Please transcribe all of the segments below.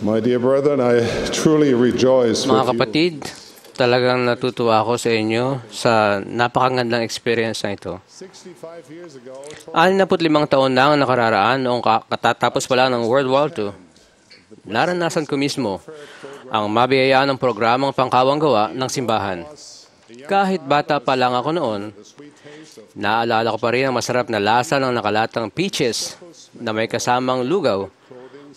My dear brethren, I truly rejoice Mga with you. kapatid, talagang natutuwa ako sa inyo sa napakagandang experience na ito. 65 years ago, 65 taon na ang nakararaan noong katatapos pa lang ng World War II. Naranasan ko mismo ang mabiyayaan ng programang pangkawang gawa ng simbahan. Kahit bata pa lang ako noon, naalala ko pa rin ang masarap na lasa ng nakalatang peaches na may kasamang lugaw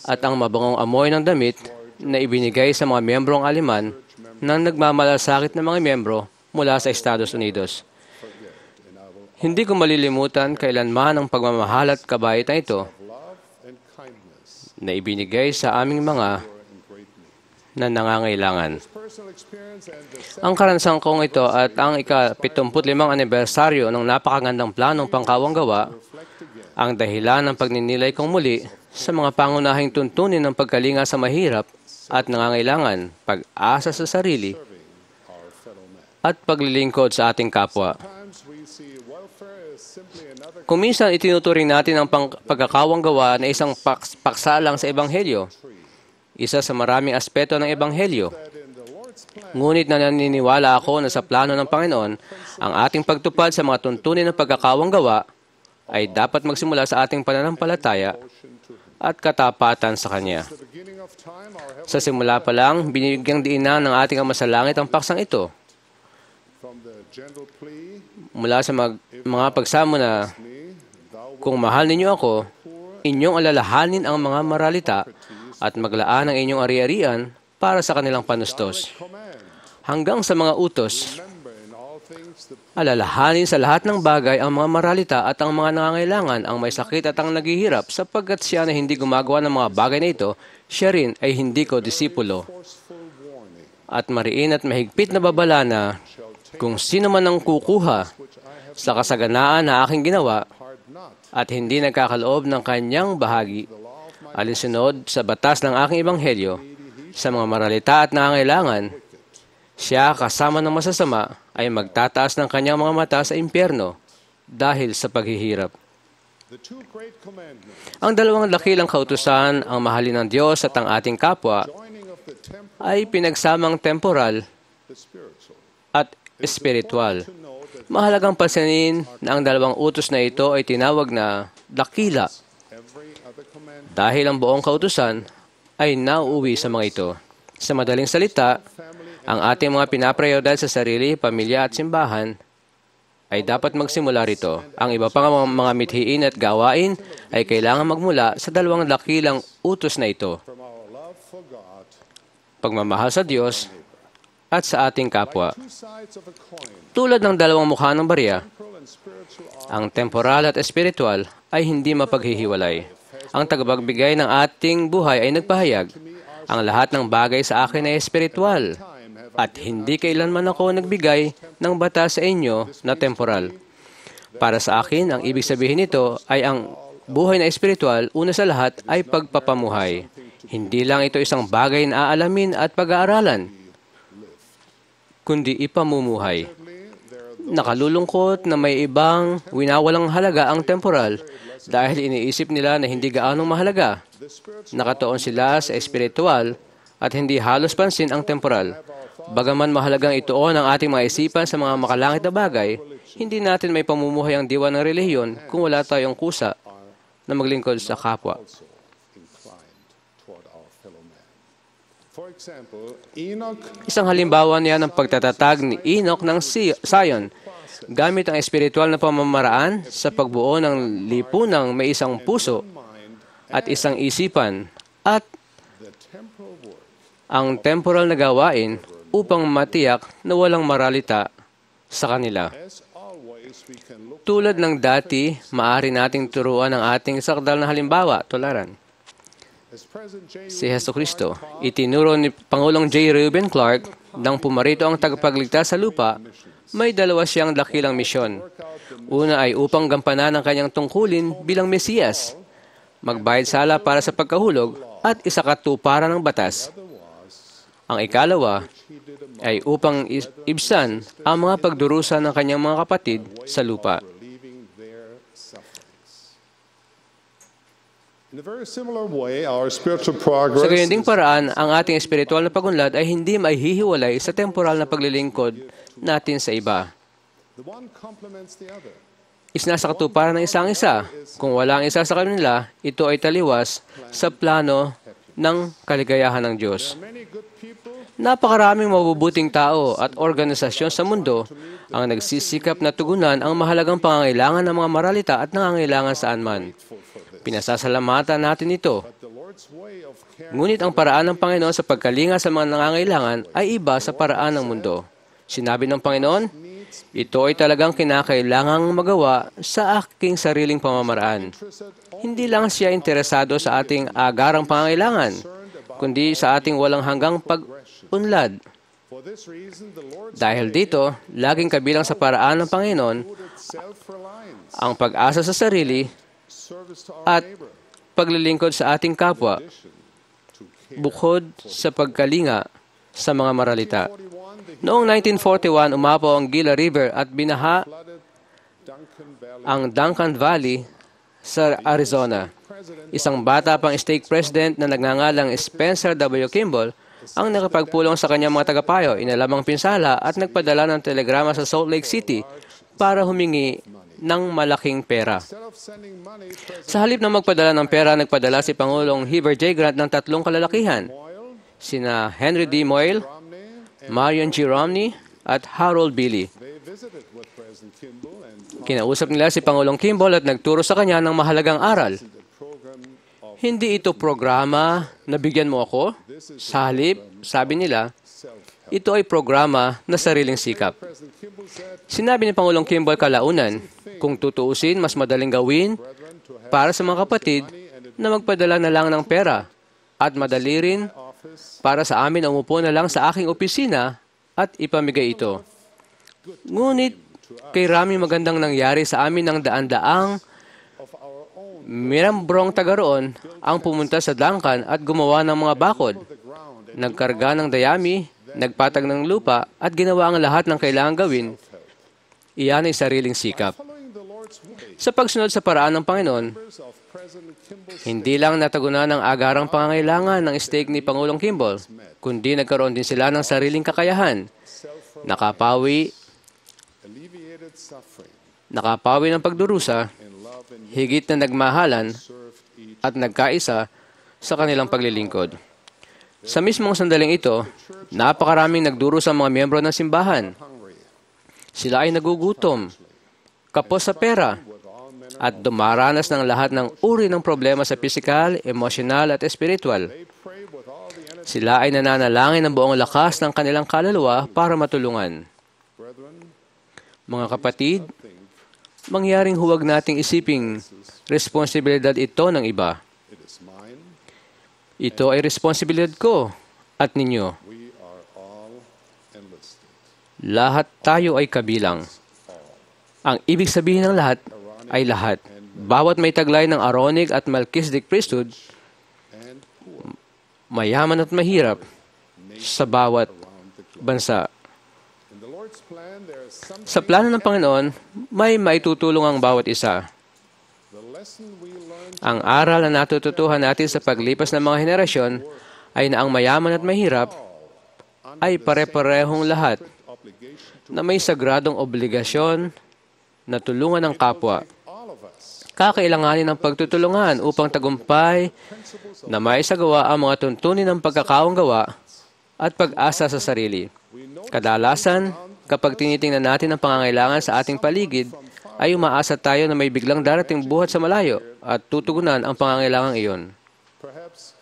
at ang mabangong amoy ng damit na ibinigay sa mga miyembrong Aleman ng nagmamalasakit na mga miyembro mula sa Estados Unidos. Hindi ko malilimutan kailanman ang pagmamahal at kabaitan ito na ibinigay sa aming mga na nangangailangan. Ang karanasan kong ito at ang ika-75 anibersaryo ng napakagandang planong pangkawang gawa ang dahilan ng pagninilay kong muli sa mga pangunahing tuntunin ng pagkalinga sa mahirap at nangangailangan, pag-asa sa sarili, at paglilingkod sa ating kapwa. Kung minsan itinuturing natin ang pagkakawang gawa na isang paksa lang sa Ebanghelyo, isa sa maraming aspeto ng Ebanghelyo. Ngunit naniniwala ako na sa plano ng Panginoon, ang ating pagtupad sa mga tuntunin ng pagkakawang gawa ay dapat magsimula sa ating pananampalataya at katapatan sa Kanya. Sa simula pa lang, binigyang diinan ng ating Ama sa Langit ang paksang ito. Mula sa mga pagsamo na, kung mahal ninyo ako, inyong alalahanin ang mga maralita at maglaan ang inyong ari-arian para sa kanilang panustos. Hanggang sa mga utos, alalahanin sa lahat ng bagay ang mga maralita at ang mga nangangailangan, ang may sakit at ang naghihirap, sapagkat siya na hindi gumagawa ng mga bagay na ito, siya rin ay hindi ko disipulo. At mariin at mahigpit na babala na, kung sino man ang kukuha sa kasaganaan na aking ginawa at hindi nagkakaloob ng kanyang bahagi, alinsunod sa batas ng aking ebanghelyo, sa mga maralita at nangangailangan, siya kasama ng masasama ay magtataas ng kanyang mga mata sa impyerno dahil sa paghihirap. Ang dalawang dakilang kautusan, ang mahalin ng Diyos at ang ating kapwa, ay pinagsamang temporal at espiritual. Mahalagang pansinin na ang dalawang utos na ito ay tinawag na dakila dahil ang buong kautusan ay nauuwi sa mga ito. Sa madaling salita, ang ating mga pinaprioridad sa sarili, pamilya at simbahan ay dapat magsimula rito. Ang iba pang mga mithiin at gawain ay kailangan magmula sa dalawang dakilang utos na ito. Pagmamahal sa Diyos at sa ating kapwa. Tulad ng dalawang mukha ng barya, ang temporal at espiritual ay hindi mapaghihiwalay. Ang tagapagbigay ng ating buhay ay nagpahayag, ang lahat ng bagay sa akin ay espiritual, at hindi kailanman ako nagbigay ng batas sa inyo na temporal. Para sa akin, ang ibig sabihin nito ay ang buhay na espiritual, una sa lahat, ay pagpapamuhay. Hindi lang ito isang bagay na aalamin at pag-aaralan, kundi ipamumuhay. Nakalulungkot na may ibang winawalang halaga ang temporal dahil iniisip nila na hindi gaanong mahalaga. Nakatuon sila sa espiritual at hindi halos pansin ang temporal. Bagaman mahalagang ituon ang ating mga isipan sa mga makalangit na bagay, hindi natin may pamumuhay ang diwa ng relihiyon kung wala tayong kusa na maglingkod sa kapwa. Isang halimbawa niya ng pagtatatag ni Enoch ng Zion gamit ang espiritual na pamamaraan sa pagbuo ng lipunang may isang puso at isang isipan at ang temporal na gawain upang matiyak na walang maralita sa kanila. Tulad ng dati, maaari nating turuan ang ating sakdal na halimbawa, tularan. Si Jesucristo, itinuro ni Pangulong J. Reuben Clark nang pumarito ang tagapagligtas sa lupa, may dalawa siyang dakilang misyon. Una ay upang gampanan ang kanyang tungkulin bilang Mesiyas, magbayad sala para sa pagkahulog at isakatuparan ng batas. Ang ikalawa ay upang ibsan ang mga pagdurusa ng kanyang mga kapatid sa lupa. In a very similar way, our spiritual Sa progress gayon ding is paraan, ang ating espiritual na pagunlad ay hindi maihihiwalay sa temporal na paglilingkod natin sa iba. the one complements the other. Nasa katuparan ng isang isa. Kung wala ang isa sa kanila, ito ay taliwas sa plano ng kaligayahan ng Diyos. Many good people Napakaraming mabubuting tao at organisasyon sa mundo ang nagsisikap na tugunan ang mahalagang pangangailangan ng mga maralita at nangangailangan saan man. Pinasasalamatan natin ito. the Lord's way of caring Ngunit ang paraan ng Panginoon sa pagkalinga sa mga nangangailangan ay iba sa paraan ng mundo. Sinabi ng Panginoon, ito ay talagang kinakailangang magawa sa aking sariling pamamaraan. Hindi lang siya interesado sa ating agarang pangangailangan, kundi sa ating walang hanggang pag-unlad. for this reason the Lord's Dahil dito, laging kabilang sa paraan ng Panginoon self-reliance, ang pag-asa sa sarili service to our at neighbor, paglilingkod sa ating kapwa, to care. bukod sa pagkalinga sa mga maralita. 41, the Noong 1941, umapaw ang Gila River at binaha flooded Duncan Valley ang Duncan Valley sa Arizona. Isang bata pang stake president na nagngangalang Spencer W. Kimball ang nakapagpulong sa kanyang mga tagapayo, inalam ang pinsala at nagpadala ng telegrama sa Salt Lake City para humingi ng malaking pera. instead of sending money, President Sa halip na magpadala ng pera, nagpadala si Pangulong Heber J. Grant ng tatlong kalalakihan, Moyle, sina Henry D. Moyle, Romney, Marion G. Romney, at Harold Billy. they visited with President Kimball and Kinausap nila si Pangulong Kimball at nagturo sa kanya ng mahalagang aral. the program of Hindi ito programa na bigyan mo ako. Sa halip, sabi nila, self-help. ito ay programa na sariling sikap. President Kimball said, Sinabi ni Pangulong Kimball kalaunan, kung tutuusin, mas madaling gawin brethren, to have para sa mga kapatid na magpadala na lang ng pera at madali rin office para sa amin na umupo na lang sa aking opisina at ipamigay ito. Ngunit, kay Rami magandang nangyari sa amin ng daan-daang of our own, mirambrong taga roon ang pumunta sa Duncan at gumawa ng mga bakod. the ground, and Nagkarga ng dayami, nagpatag ng lupa at ginawa ang lahat ng kailangang gawin. Iyan ay sariling sikap. following the Lord's way, Sa pagsunod sa paraan ng Panginoon, members of President Kimball's hindi lang natagunan ng agarang pangangailangan ng stake ni Pangulong Kimball, kundi nagkaroon din sila ng sariling kakayahan. Nakapawi, alleviated suffering nakapawi ng pagdurusa, and love and higit na nagmahalan served each at nagkaisa sa kanilang paglilingkod. Sa mismong sandaling ito, napakaraming nagduro sa mga miyembro ng simbahan. hungry Sila ay nagugutom, kapos sa pera, with all men. at dumaranas ng lahat ng uri ng problema sa pisikal, emosyonal at espiritual. They pray with all the energy, Sila ay nananalangin ng buong lakas ng kanilang kaluluwa para matulungan. brethren. Mga kapatid, mangyaring huwag nating isiping responsibilidad ito ng iba. It is mine. Ito ay responsibilidad ko at ninyo. We are all enlisted. Lahat tayo ay kabilang. Ang ibig sabihin ng lahat ay lahat. Bawat may taglay ng Aaronic at Melchizedek priesthood, And poor mayaman at mahirap sa bawat around the globe. bansa. In the Lord's plan, there is something. Sa plano ng Panginoon, may maitutulong ang bawat isa. The lesson we learned Ang aral na natututuhan natin sa paglipas ng mga henerasyon ay na ang mayaman at mahirap ay pare-parehong lahat obligation to na may sagradong obligasyon na tulungan ang kapwa. all of us. Kakailanganin ng pagtutulungan upang tagumpay na maisagawa ang mga tuntunin ng pagkakaong gawa at pag-asa sa sarili. Kadalasan, kapag tinitingnan natin ang pangangailangan sa ating paligid, ay umaasa tayo na may biglang darating buhat sa malayo at tutugunan ang pangangailangang iyon. Perhaps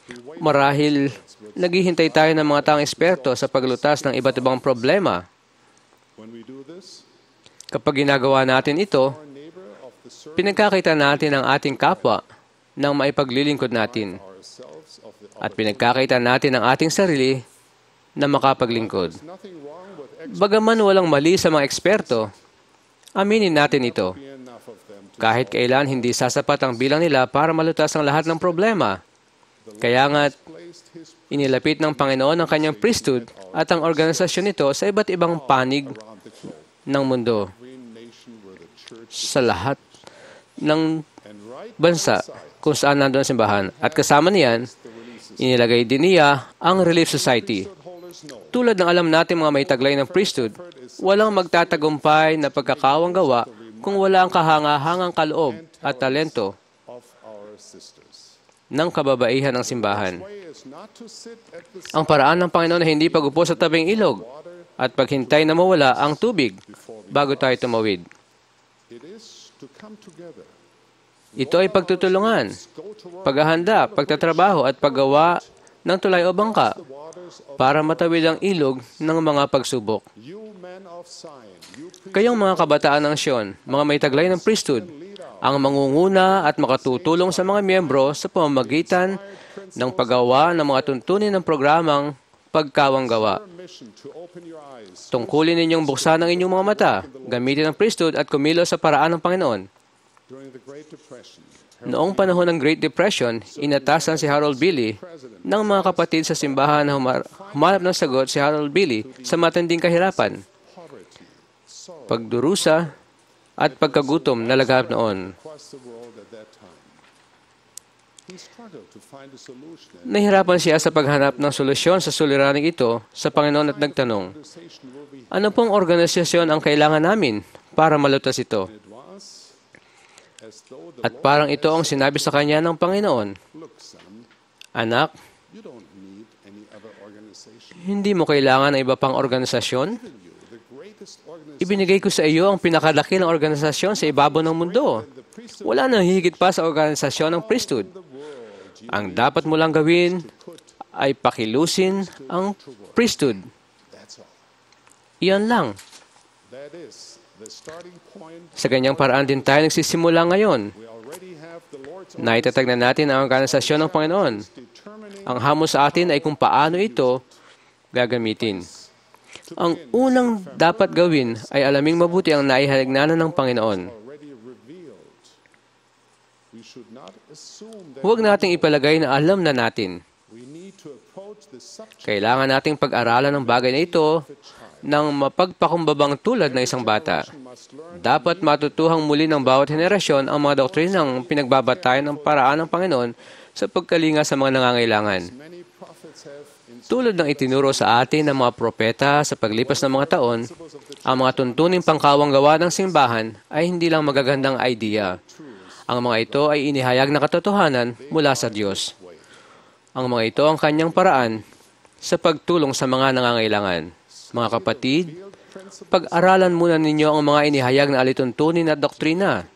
we wait Marahil, naghihintay tayo ng mga taong eksperto sa paglutas ng iba't ibang problema. when we do this. Kapag ginagawa natin ito, Our neighbor of the servant pinagkakita natin ang ating kapwa ng maipaglilingkod natin ourselves of the at pinagkakita natin ang ating sarili na makapaglingkod. nothing wrong with Bagaman walang mali sa mga eksperto, aminin natin ito. be enough of them to Kahit kailan hindi sasapat ang bilang nila para malutas ang lahat ng problema. Kaya nga't placed his inilapit ng Panginoon ang kanyang priesthood at ang organisasyon nito sa iba't ibang panig around the globe. ng mundo Every nation where the church sa lahat ng and bansa kung saan nandun ang simbahan. At kasama niyan, inilagay din niya ang Relief Society. Tulad ng alam natin mga may taglay ng priesthood, walang magtatagumpay na pagkakawang gawa kung wala ang kahangahangang kaloob at talento ng kababaihan ng simbahan. Ang paraan ng Panginoon ay hindi pagupo sa tabing ilog at paghintay na mawala ang tubig bago tayo tumawid. Ito ay pagtutulungan, paghahanda, pagtatrabaho at paggawa ng tulay o bangka para matawid ang ilog ng mga pagsubok. Kayong mga kabataan ng Sion, mga may taglay ng priesthood, ang mangunguna at makatutulong sa mga miyembro sa pamamagitan ng paggawa ng mga tuntunin ng programang pagkawang gawa. Tungkulin ninyong buksan ang inyong mga mata, gamitin ang priesthood at kumilos sa paraan ng Panginoon. Noong panahon ng Great Depression, inatasan si Harold Billy ng mga kapatid sa simbahan na humanap ng sagot si Harold Billy sa matinding kahirapan, pagdurusa, at pagkagutom na laganap noon. Nahirapan siya sa paghanap ng solusyon sa suliraning ito sa Panginoon at nagtanong, ano pong organisasyon ang kailangan namin para malutas ito? At parang ito ang sinabi sa kanya ng Panginoon, anak, hindi mo kailangan ng iba pang organisasyon. Ibinigay ko sa iyo ang pinakalaki ng organisasyon sa ibabaw ng mundo. Wala nang higit pa sa organisasyon ng priesthood. Ang dapat mo lang gawin ay pakilusin ang priesthood. Iyan lang. Sa ganyang paraan din tayo nagsisimula ngayon. Naitatag na natin ang organisasyon ng Panginoon. Ang hamon sa atin ay kung paano ito gagamitin. Ang unang dapat gawin ay alaming mabuti ang naihalignanan ng Panginoon. Huwag nating ipalagay na alam na natin. Kailangan nating pag-aralan ng bagay na ito ng mapagpakumbabang tulad ng isang bata. Dapat matutuhang muli ng bawat henerasyon ang mga doktrinang pinagbabatayan ng paraan ng Panginoon sa pagkalinga sa mga nangangailangan. Tulad ng itinuro sa atin ng mga propeta sa paglipas ng mga taon, ang mga tuntuning pangkawang gawa ng simbahan ay hindi lang magagandang idea. Ang mga ito ay inihayag na katotohanan mula sa Diyos. Ang mga ito ang kanyang paraan sa pagtulong sa mga nangangailangan. Mga kapatid, pag-aralan muna ninyo ang mga inihayag na alituntunin at doktrina.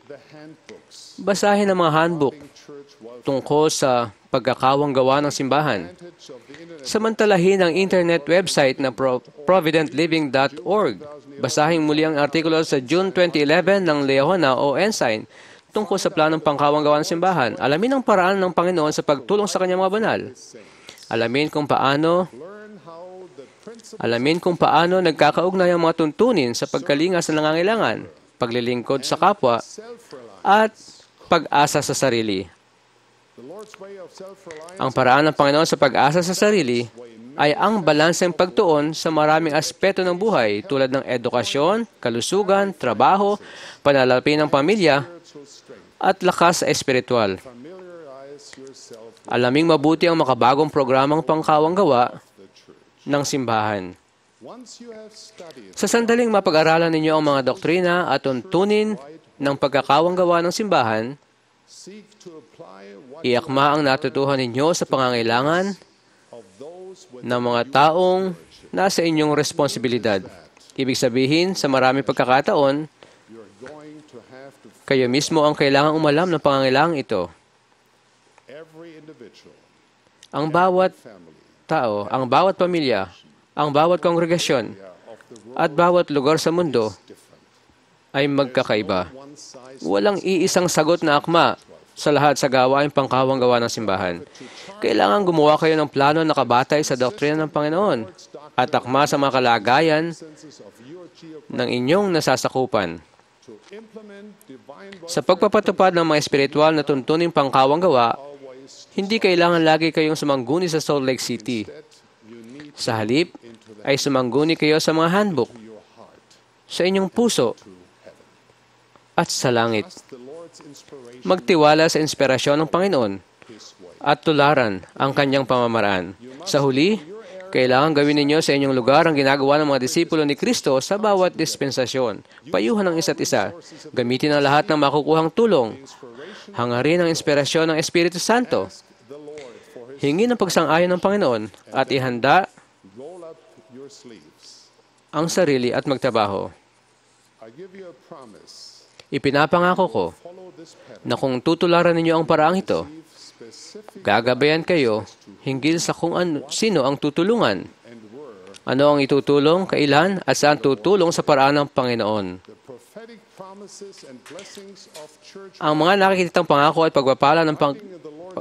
Basahin ang mga handbook tungkol sa pagkakawang gawa ng simbahan. Samantalahin ang internet website na providentliving.org. Basahin muli ang artikulo sa June 2011 ng Leona o Ensign tungkol sa planong pangkawang gawa ng simbahan. Alamin ang paraan ng Panginoon sa pagtulong sa kanyang mga banal. Alamin kung paano nagkakaugnay ang mga tuntunin sa pagkalinga sa nangangailangan, paglilingkod sa kapwa, at pag-asa sa sarili. Ang paraan ng Panginoon sa pag-asa sa sarili ay ang balanseng pagtuon sa maraming aspeto ng buhay tulad ng edukasyon, kalusugan, trabaho, panalapin ng pamilya, at lakas sa espiritual. Alaming mabuti ang makabagong programang pangkawang gawa ng simbahan. Sa sandaling mapag-aralan ninyo ang mga doktrina at tuntunin ng pagkakawang gawa ng simbahan, iakma ang natutuhan ninyo sa pangangailangan ng mga taong nasa inyong responsibilidad. Ibig sabihin, sa maraming pagkakataon, kayo mismo ang kailangang umalam ng pangangailangan ito. Ang bawat tao, ang bawat pamilya, ang bawat kongregasyon, at bawat lugar sa mundo ay magkakaiba. Walang iisang sagot na akma sa lahat sa gawain pangkawang gawa ng simbahan. Kailangan gumawa kayo ng plano na nakabatay sa doktrina ng Panginoon at akma sa mga kalagayan ng inyong nasasakupan. Sa pagpapatupad ng mga espiritual na tuntuning pangkawang gawa, hindi kailangan lagi kayong sumangguni sa Salt Lake City. Sa halip, ay sumangguni kayo sa mga handbook, sa inyong puso, at sa langit. God's inspiration, magtiwala sa inspirasyon ng Panginoon His way. at tularan ang kanyang pamamaraan. Sa huli, kailangan gawin ninyo sa inyong lugar ang ginagawa ng mga disipulo ni Kristo sa bawat dispensasyon. Payuhan ng isa't isa. Gamitin ang lahat ng makukuhang tulong. Hangarin ang inspirasyon ng Espiritu Santo. The Lord for His Hingin ang pagsang-ayon ng Panginoon at ihanda roll up your sleeves. ang sarili at magtrabaho. I give you a promise. Ipinapangako ko Follow this pattern. na kung tutularan ninyo ang paraang ito, Specific gagabayan kayo hinggil sa kung sino ang tutulungan, and were ano ang itutulong, kailan, at saan tutulong sa paraan ng Panginoon. the prophetic promises and blessings of church Ang mga nakikitang pangako at pagpapala ng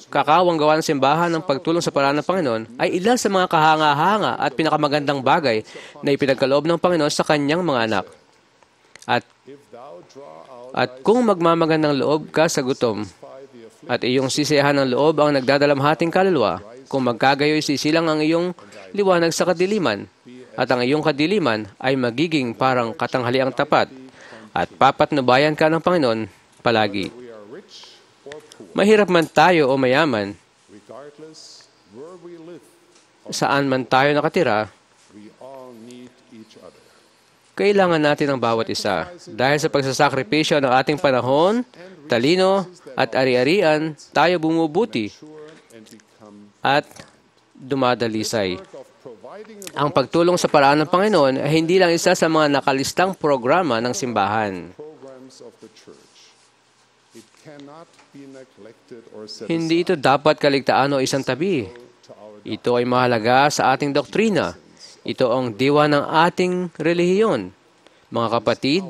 kakawanggawa ng simbahan ng pagtulong sa paraan ng Panginoon ay ilan sa mga kahanga-hanga at pinakamagandang bagay na ipinagkaloob ng Panginoon sa kanyang mga anak. if thou draw out At kung magmamagandang loob ka sa gutom, by the affliction at iyong sisiyahan ng loob ang nagdadalamhating kaluluwa, kung magkagayoy sisilang ang iyong liwanag sa kadiliman, at ang iyong kadiliman ay magiging parang katanghaliang tapat, at papatnubayan ka ng Panginoon palagi. we are rich or poor, Mahirap man tayo o mayaman, regardless where we live, saan man tayo nakatira, we all need each other. kailangan natin ang bawat isa. Dahil sa pagsasakripisyo ng ating panahon, talino, at ari-arian, tayo bumubuti Sure and become at dumadalisay. of providing Ang pagtulong sa paraan ng Panginoon ay hindi lang isa sa mga nakalistang programa ng simbahan. programs of the church. It cannot be neglected or set Hindi ito dapat kaligtaan o isang tabi. to our Ito ay mahalaga sa ating doktrina. Ito ang diwa ng ating relihiyon. Mga kapatid,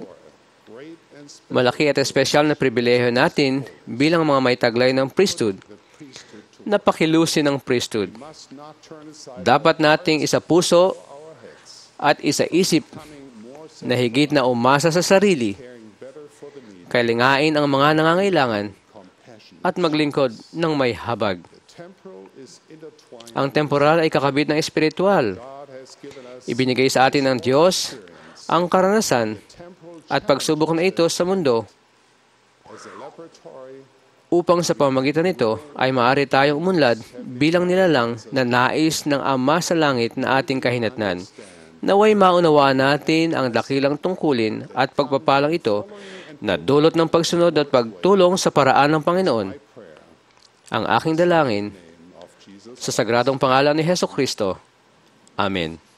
great and special malaki at espesyal na pribilehiyo natin bilang mga may taglay ng priesthood. priesthood to Napakilusin ng priesthood. must not turn aside Dapat nating isa puso our heads, at isa isip becoming more na higit na umasa sa sarili, caring better for the needy, kalingain ang mga nangangailangan compassion. at maglingkod ng may habag. The temporal is intertwined. Ang temporal ay kakabit ng espiritual. God has given us Ibinigay sa atin ng Diyos ang karanasan temporal at pagsubok na ito sa mundo as a laboratory upang sa pamamagitan nito ay maaari tayong umunlad bilang nilalang na nais ng Ama sa langit na ating kahinatnan. Naway maunawaan natin ang dakilang tungkulin at pagpapalang ito na dulot ng pagsunod at pagtulong sa paraan ng Panginoon. Ang aking dalangin of Jesus. sa sagradong pangalan ni Hesus Kristo. Amen.